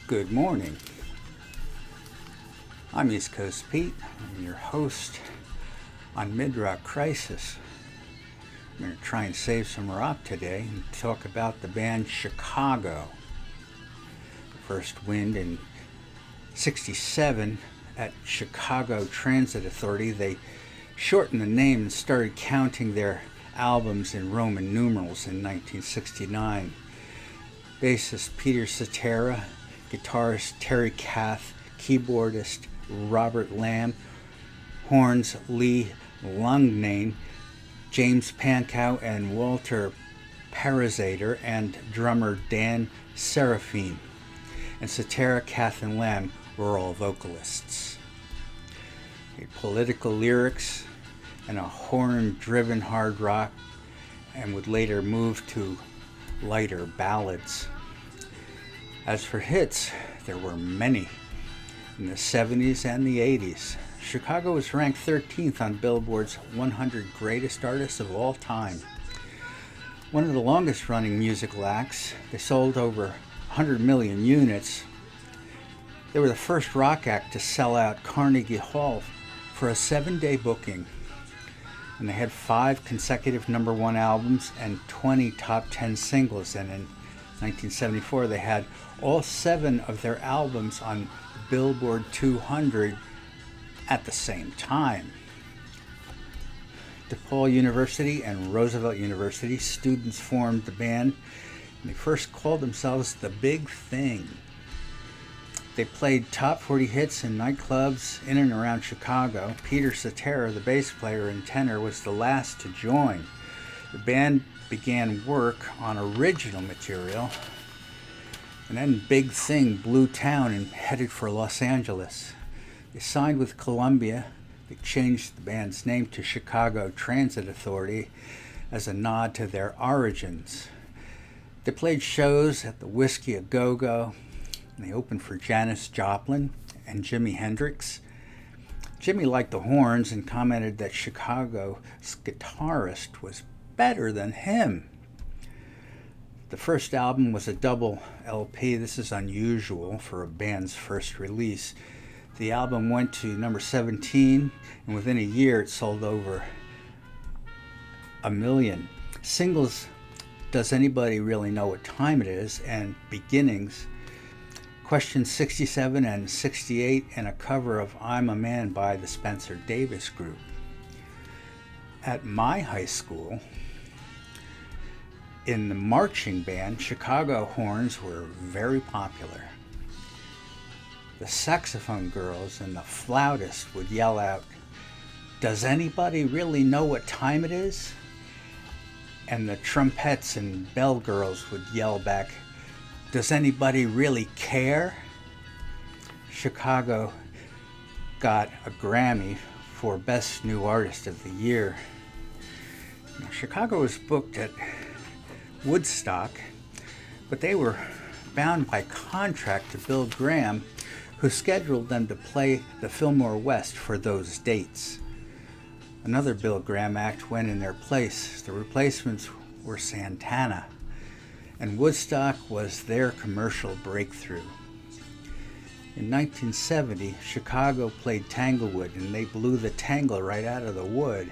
Good morning. I'm East Coast Pete. I'm your host on Midrock Crisis. I'm going to try and save some rock today and talk about the band Chicago. The first wind in '67 at Chicago Transit Authority. They shortened the name and started counting their albums in Roman numerals in 1969. Bassist Peter Cetera, guitarist Terry Kath, keyboardist Robert Lamb, horns Lee Lungnane, James Pankow and Walter Parazater, and drummer Dan Serafine. And Cetera, Kath, and Lamb were all vocalists. Political lyrics and a horn-driven hard rock, and would later move to lighter ballads. As for hits, there were many. In the 70s and the 80s, Chicago was ranked 13th on Billboard's 100 Greatest Artists of All Time. One of the longest-running musical acts, they sold over 100 million units. They were the first rock act to sell out Carnegie Hall for a 7-day booking. And they had 5 consecutive number 1 albums and 20 top 10 singles. And in 1974, they had all 7 of their albums on Billboard 200 at the same time. DePaul University and Roosevelt University students formed the band, and they first called themselves The Big Thing. They played top 40 hits in nightclubs in and around Chicago. Peter Cetera, the bass player and tenor, was the last to join. The band began work on original material, and then Big Thing blew town and headed for Los Angeles. They signed with Columbia. They changed the band's name to Chicago Transit Authority as a nod to their origins. They played shows at the Whiskey A Go-Go, and they opened for Janis Joplin and Jimi Hendrix. Jimmy liked the horns and commented that Chicago's guitarist was better than him. The first album was a double LP. This is unusual for a band's first release. The album went to number 17, and within a year it sold over 1 million. Singles, Does Anybody Really Know What Time It Is, and Beginnings, Question 67 and 68, and a cover of I'm a Man by the Spencer Davis Group. At my high school, in the marching band, Chicago horns were very popular. The saxophone girls and the flautist would yell out, "Does anybody really know what time it is?" And the trumpets and bell girls would yell back, "Does anybody really care?" Chicago got a Grammy for Best New Artist of the Year. Now, Chicago was booked at Woodstock, but they were bound by contract to Bill Graham, who scheduled them to play the Fillmore West for those dates. Another Bill Graham act went in their place. The replacements were Santana, and Woodstock was their commercial breakthrough. In 1970, Chicago played Tanglewood, and they blew the tangle right out of the wood.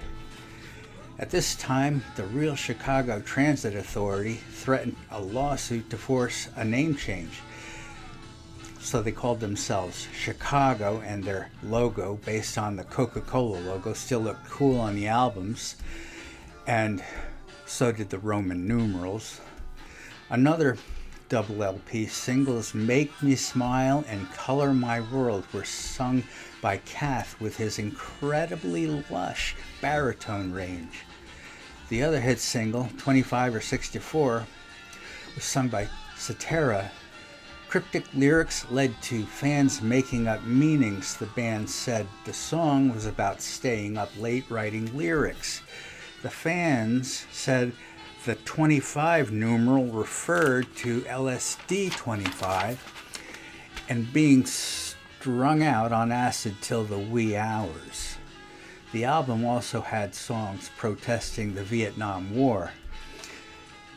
At this time, the real Chicago Transit Authority threatened a lawsuit to force a name change. So they called themselves Chicago, and their logo, based on the Coca-Cola logo, still looked cool on the albums, and so did the Roman numerals. Another double LP singles, Make Me Smile and Color My World, were sung by Kath with his incredibly lush baritone range. The other hit single, 25 or 64, was sung by Cetera. Cryptic lyrics led to fans making up meanings. The band said the song was about staying up late writing lyrics. The fans said the 25 numeral referred to LSD 25 and being strung out on acid till the wee hours. The album also had songs protesting the Vietnam War.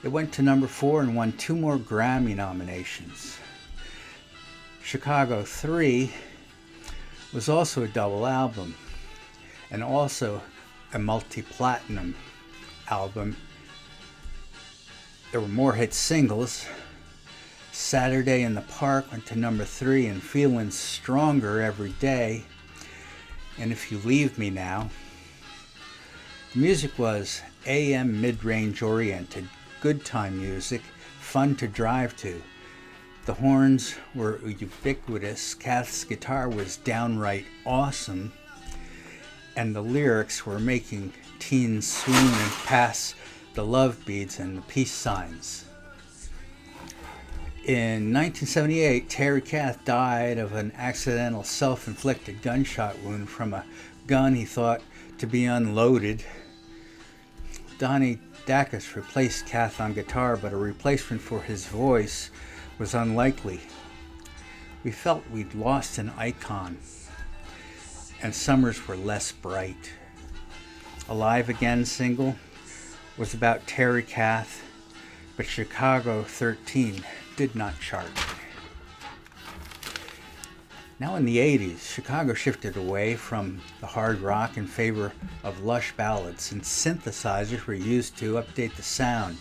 It went to number 4 and won 2 more Grammy nominations. Chicago 3 was also a double album and also a multi-platinum album. There were more hit singles. Saturday in the Park went to number 3, and Feeling Stronger Every Day, and If You Leave Me Now. The music was AM mid-range oriented, good time music, fun to drive to. The horns were ubiquitous, Kath's guitar was downright awesome, and the lyrics were making teens swoon and pass the love beads and the peace signs. In 1978, Terry Kath died of an accidental self-inflicted gunshot wound from a gun he thought to be unloaded. Donnie Dacus replaced Kath on guitar, but a replacement for his voice was unlikely. We felt we'd lost an icon, and summers were less bright. Alive Again single was about Terry Kath, but Chicago 13 did not chart. Now in the 80s, Chicago shifted away from the hard rock in favor of lush ballads, and synthesizers were used to update the sound.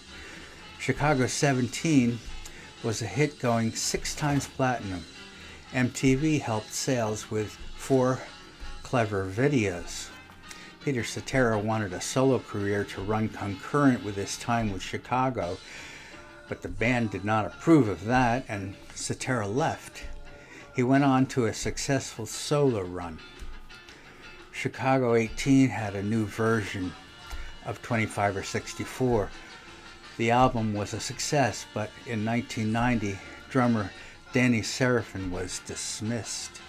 Chicago 17 was a hit, going 6 times platinum. MTV helped sales with 4 clever videos. Peter Cetera wanted a solo career to run concurrent with his time with Chicago, but the band did not approve of that, and Cetera left. He went on to a successful solo run. Chicago 18 had a new version of 25 or 64. The album was a success, but in 1990, drummer Danny Serafin was dismissed.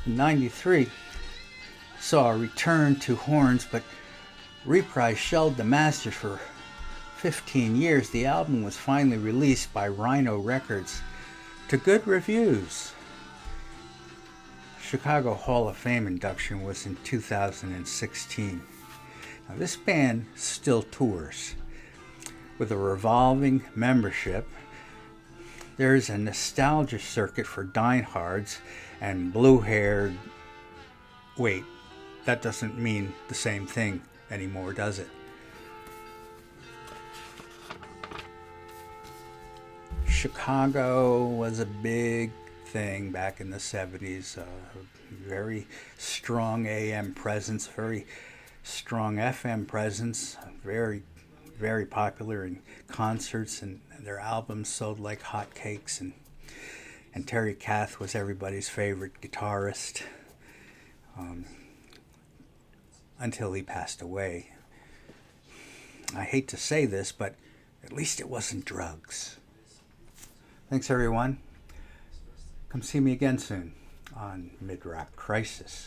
In 93, saw a return to horns, but Reprise shelled the masters for 15 years. The album was finally released by Rhino Records to good reviews. Chicago Hall of Fame induction was in 2016. Now, this band still tours with a revolving membership. There's a nostalgia circuit for diehards and blue-haired... Wait, that doesn't mean the same thing anymore, does it? Chicago was a big thing back in the 70s. Very strong AM presence, very strong FM presence, very, very popular in concerts, and their albums sold like hotcakes. And Terry Kath was everybody's favorite guitarist until he passed away. I hate to say this, but at least it wasn't drugs. Thanks, everyone. Come see me again soon on Mid-Rock Crisis.